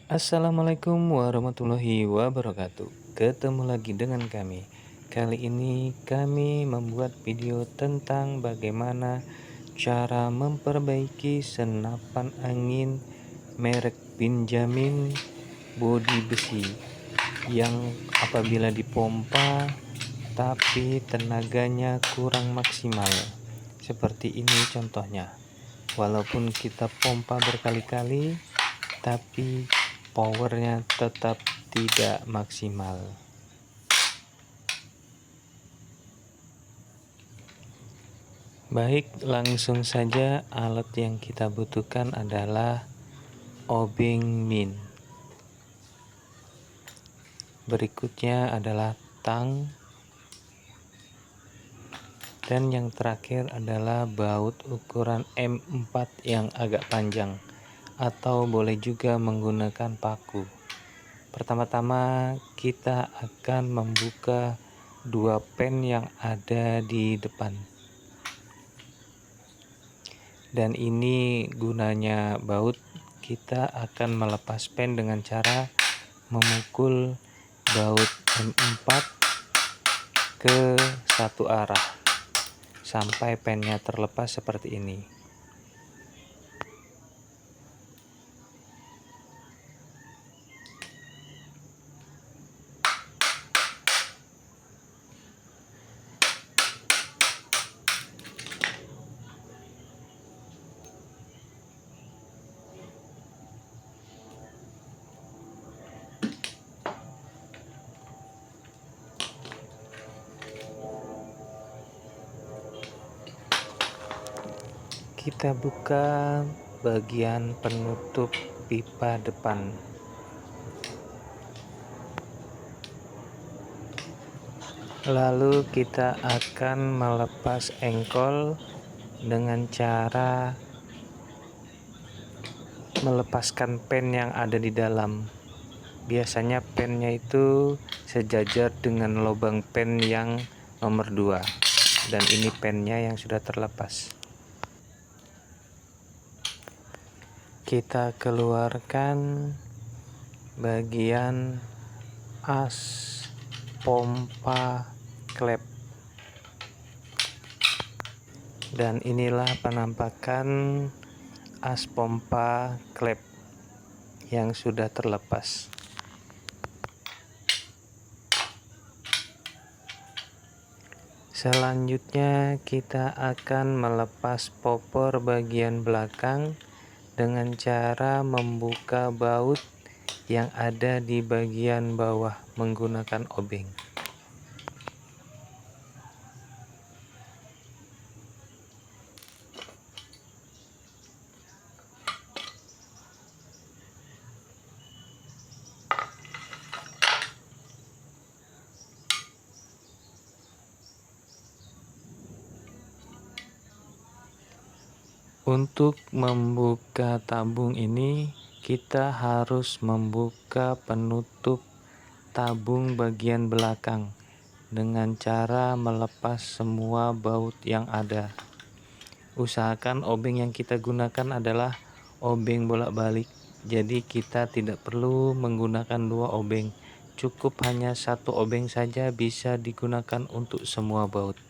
Assalamualaikum warahmatullahi wabarakatuh. Ketemu lagi dengan kami. Kali ini kami membuat video tentang bagaimana cara memperbaiki senapan angin merek Benjamin bodi besi yang apabila dipompa tapi tenaganya kurang maksimal. Seperti ini contohnya. Walaupun kita pompa berkali-kali tapi powernya tetap tidak maksimal. Baik, langsung saja. Alat yang kita butuhkan adalah obeng min. Berikutnya adalah tang, dan yang terakhir adalah baut ukuran M4 yang agak panjang, atau boleh juga menggunakan paku. Pertama-tama kita akan membuka dua pen yang ada di depan. Dan ini gunanya baut, kita akan melepas pen dengan cara memukul baut M4 ke satu arah sampai pennya terlepas seperti ini. Kita buka bagian penutup pipa depan. Lalu kita akan melepas engkol dengan cara melepaskan pen yang ada di dalam. Biasanya pennya itu sejajar dengan lubang pen yang nomor 2. Dan ini pennya yang sudah terlepas. Kita keluarkan bagian as pompa klep. Dan inilah penampakan as pompa klep yang sudah terlepas. Selanjutnya kita akan melepas popor bagian belakang dengan cara membuka baut yang ada di bagian bawah menggunakan obeng. Untuk membuka tabung ini, kita harus membuka penutup tabung bagian belakang dengan cara melepas semua baut yang ada. Usahakan obeng yang kita gunakan adalah obeng bolak-balik, jadi kita tidak perlu menggunakan dua obeng. Cukup hanya satu obeng saja bisa digunakan untuk semua baut.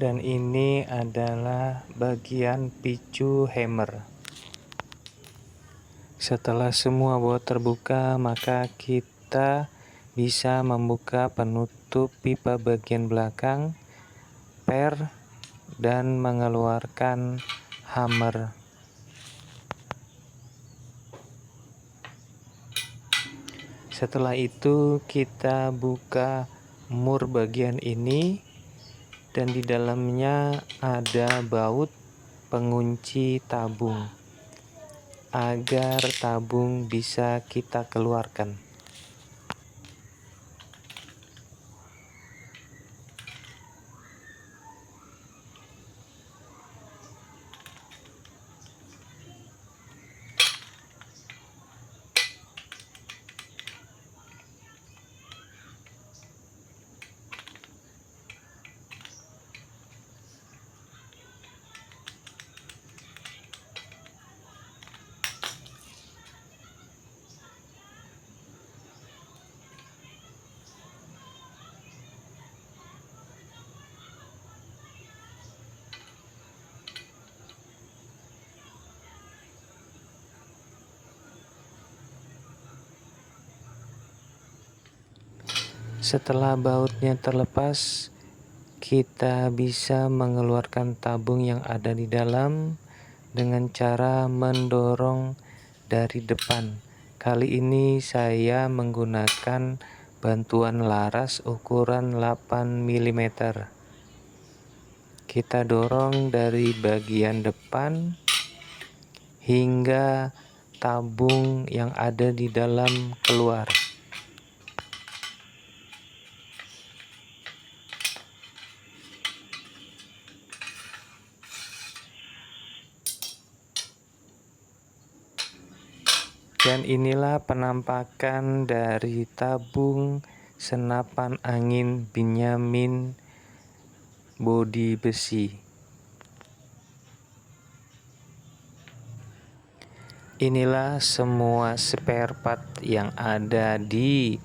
Dan ini adalah bagian picu hammer. Setelah semua baut terbuka, maka kita bisa membuka penutup pipa bagian belakang, per, dan mengeluarkan hammer. Setelah itu kita buka mur bagian ini, dan di dalamnya ada baut pengunci tabung agar tabung bisa kita keluarkan. Setelah bautnya terlepas, kita bisa mengeluarkan tabung yang ada di dalam dengan cara mendorong dari depan. Kali ini saya menggunakan bantuan laras ukuran 8 mm. Kita dorong dari bagian depan hingga tabung yang ada di dalam keluar. Dan inilah penampakan dari tabung senapan angin Benyamin bodi besi. Inilah semua spare part yang ada di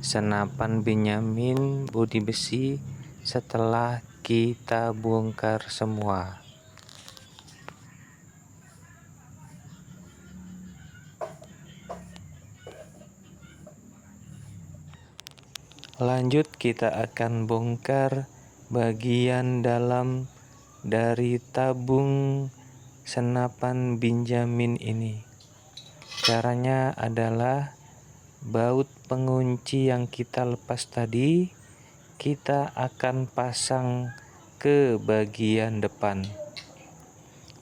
senapan Benyamin bodi besi setelah kita bongkar semua. Lanjut, kita akan bongkar bagian dalam dari tabung senapan Benjamin ini. Caranya adalah baut pengunci yang kita lepas tadi kita akan pasang ke bagian depan.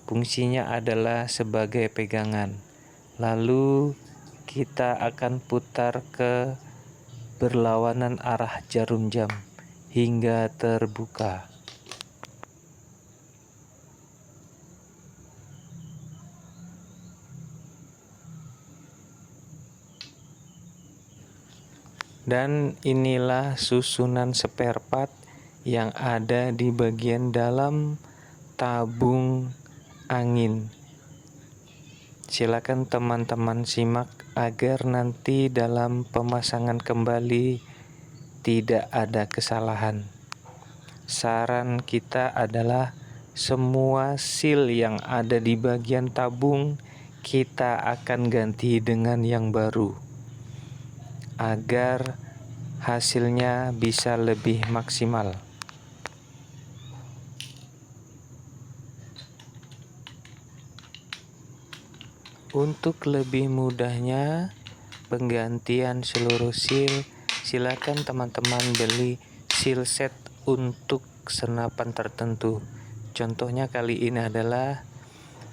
Fungsinya adalah sebagai pegangan. Lalu kita akan putar ke berlawanan arah jarum jam hingga terbuka. Dan inilah susunan spare part yang ada di bagian dalam tabung angin. Silakan teman-teman simak agar nanti dalam pemasangan kembali tidak ada kesalahan. Saran kita adalah semua seal yang ada di bagian tabung kita akan ganti dengan yang baru agar hasilnya bisa lebih maksimal. Untuk lebih mudahnya penggantian seluruh seal, silakan teman-teman beli seal set untuk senapan tertentu. Contohnya kali ini adalah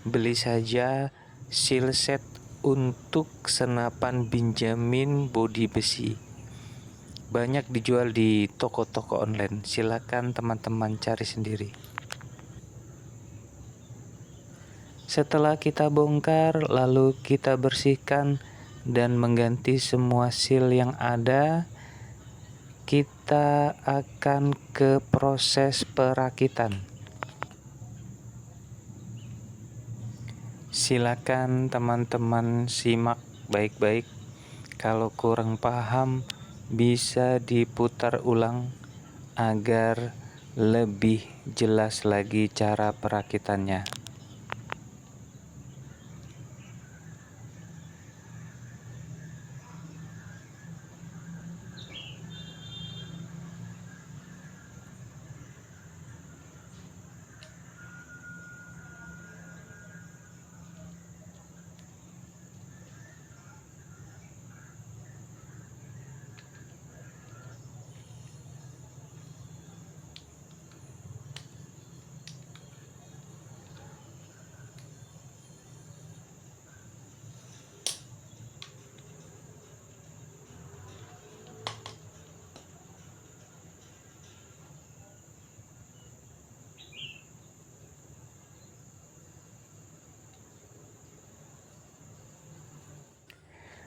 beli saja seal set untuk senapan Benjamin bodi besi. Banyak dijual di toko-toko online. Silakan teman-teman cari sendiri. Setelah kita bongkar, lalu kita bersihkan dan mengganti semua seal yang ada, kita akan ke proses perakitan. Silakan teman-teman simak baik-baik. Kalau kurang paham, bisa diputar ulang agar lebih jelas lagi cara perakitannya.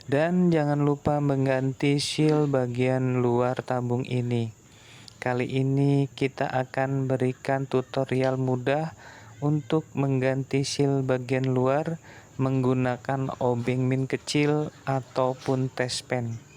Dan jangan lupa mengganti seal bagian luar tabung ini. Kali ini kita akan berikan tutorial mudah untuk mengganti seal bagian luar menggunakan obeng min kecil ataupun tespen.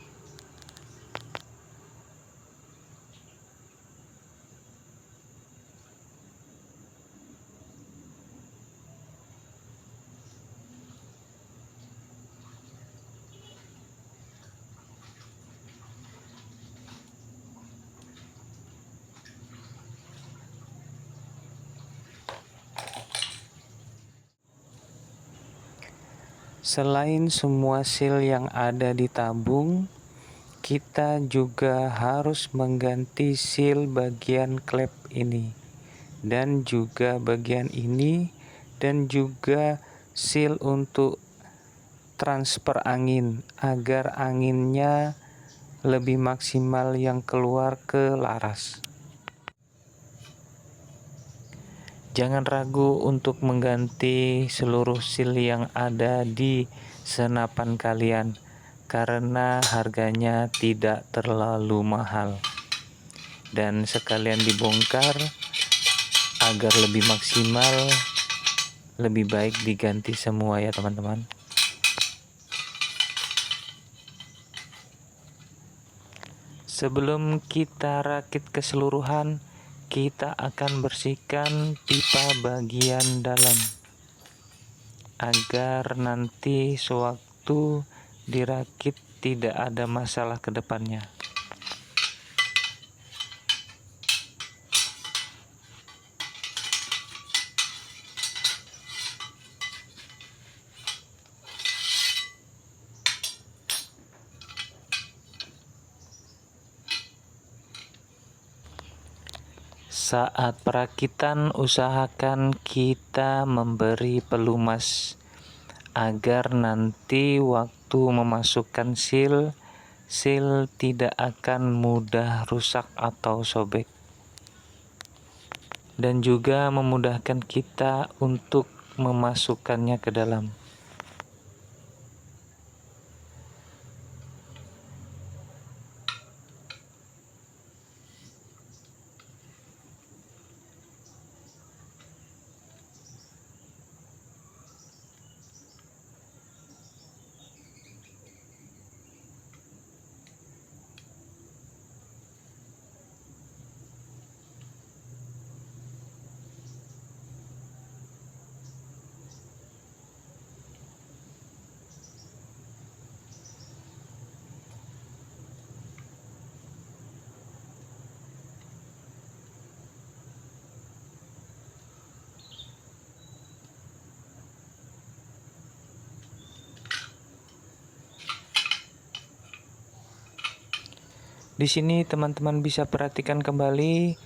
Selain semua seal yang ada di tabung, kita juga harus mengganti seal bagian klep ini, dan juga bagian ini, dan juga seal untuk transfer angin, agar anginnya lebih maksimal yang keluar ke laras. Jangan ragu untuk mengganti seluruh seal yang ada di senapan kalian, karena harganya tidak terlalu mahal. Dan sekalian dibongkar, agar lebih maksimal, lebih baik diganti semua ya teman-teman. Sebelum kita rakit keseluruhan, kita akan bersihkan pipa bagian dalam, agar nanti sewaktu dirakit tidak ada masalah ke depannya. Saat perakitan, usahakan kita memberi pelumas agar nanti waktu memasukkan seal tidak akan mudah rusak atau sobek, dan juga memudahkan kita untuk memasukkannya ke dalam. Di sini teman-teman bisa perhatikan kembali,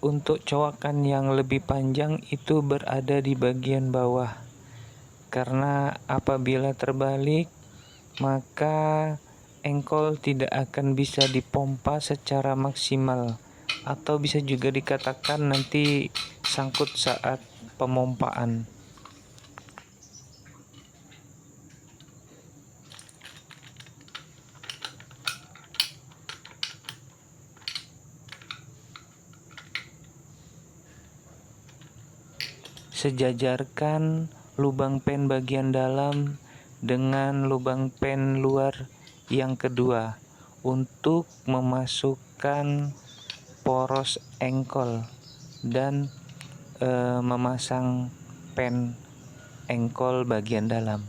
untuk cowakan yang lebih panjang itu berada di bagian bawah. Karena apabila terbalik, maka engkol tidak akan bisa dipompa secara maksimal, atau bisa juga dikatakan nanti sangkut saat pemompaan. Sejajarkan lubang pen bagian dalam dengan lubang pen luar yang kedua untuk memasukkan poros engkol dan memasang pen engkol bagian dalam.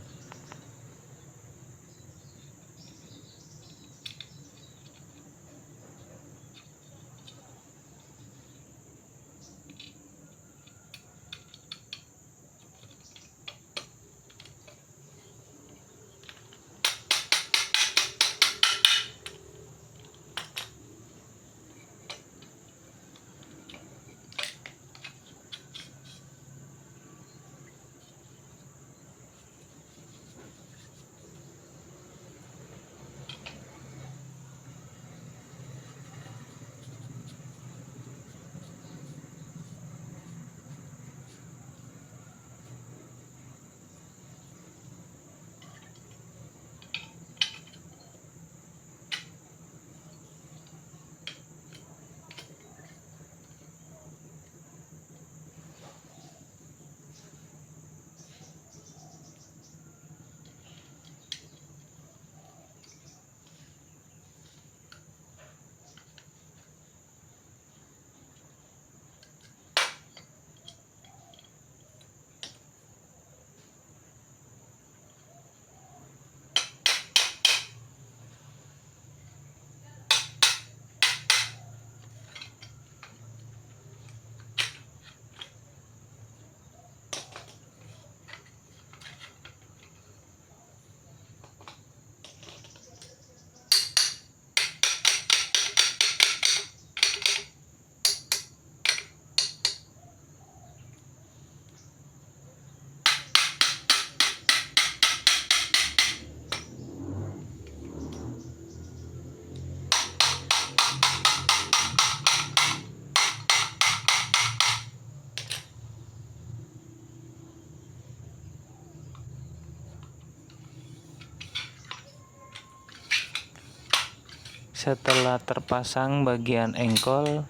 Setelah terpasang bagian engkol,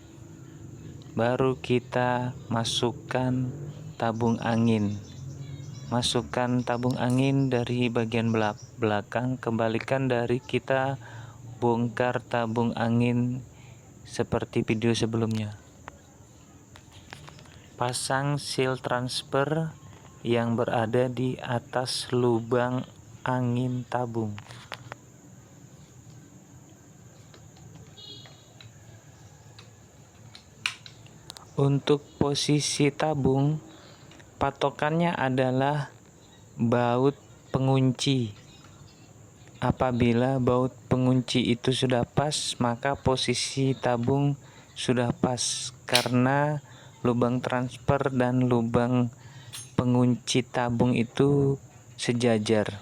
baru kita masukkan tabung angin. Masukkan tabung angin dari bagian belakang, kembalikan dari kita bongkar tabung angin seperti video sebelumnya. Pasang seal transfer yang berada di atas lubang angin tabung. Untuk posisi tabung, patokannya adalah baut pengunci. Apabila baut pengunci itu sudah pas, maka posisi tabung sudah pas, karena lubang transfer dan lubang pengunci tabung itu sejajar.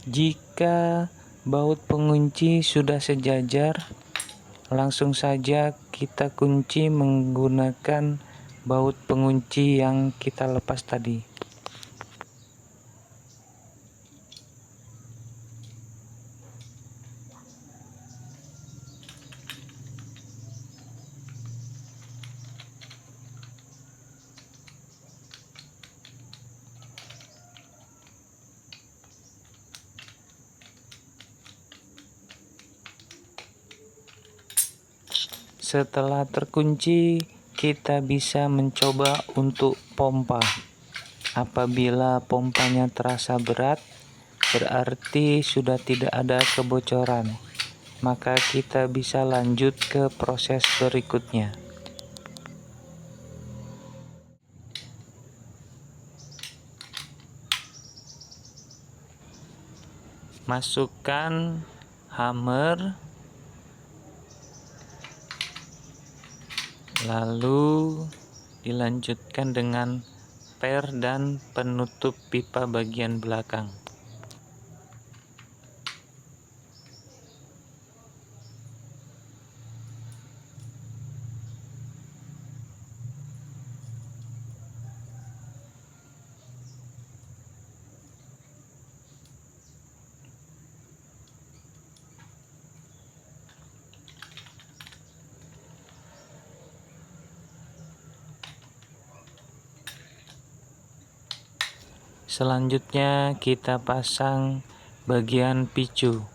Jika baut pengunci sudah sejajar, langsung saja kita kunci menggunakan baut pengunci yang kita lepas tadi. Setelah terkunci, kita bisa mencoba untuk pompa. Apabila pompanya terasa berat, berarti sudah tidak ada kebocoran. Maka kita bisa lanjut ke proses berikutnya. Masukkan hammer, lalu dilanjutkan dengan per dan penutup pipa bagian belakang. Selanjutnya kita pasang bagian picu.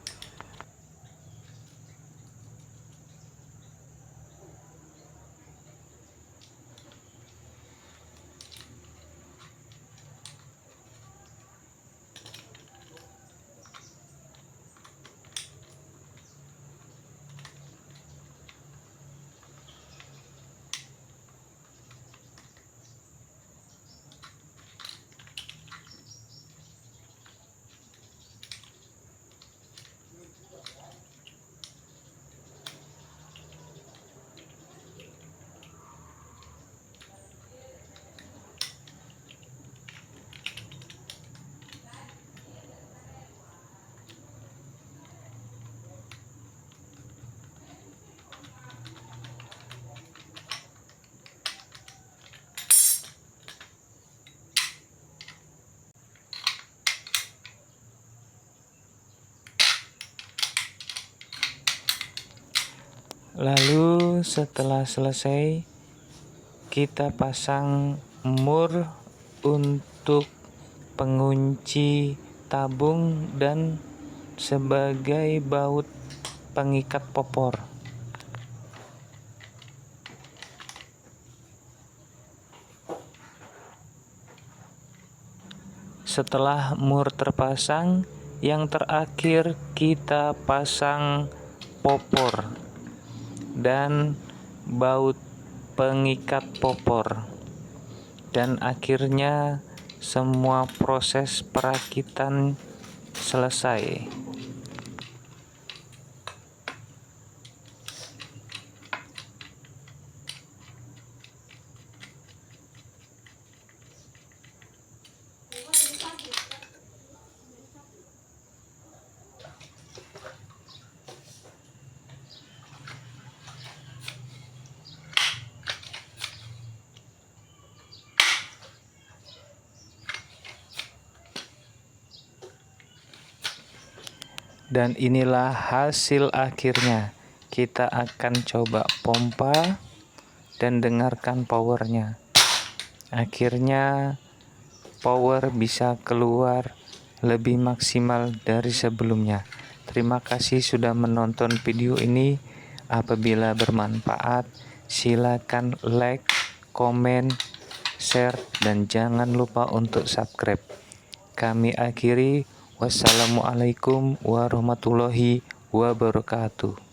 Lalu setelah selesai, kita pasang mur untuk pengunci tabung dan sebagai baut pengikat popor. Setelah mur terpasang, yang terakhir kita pasang popor. Dan baut pengikat popor, dan akhirnya semua proses perakitan selesai. Dan inilah hasil akhirnya. Kita akan coba pompa dan dengarkan powernya. Akhirnya power bisa keluar lebih maksimal dari sebelumnya. Terima kasih sudah menonton video ini. Apabila bermanfaat, silakan like, komen, share, dan jangan lupa untuk subscribe. Kami akhiri. Wassalamualaikum warahmatullahi wabarakatuh.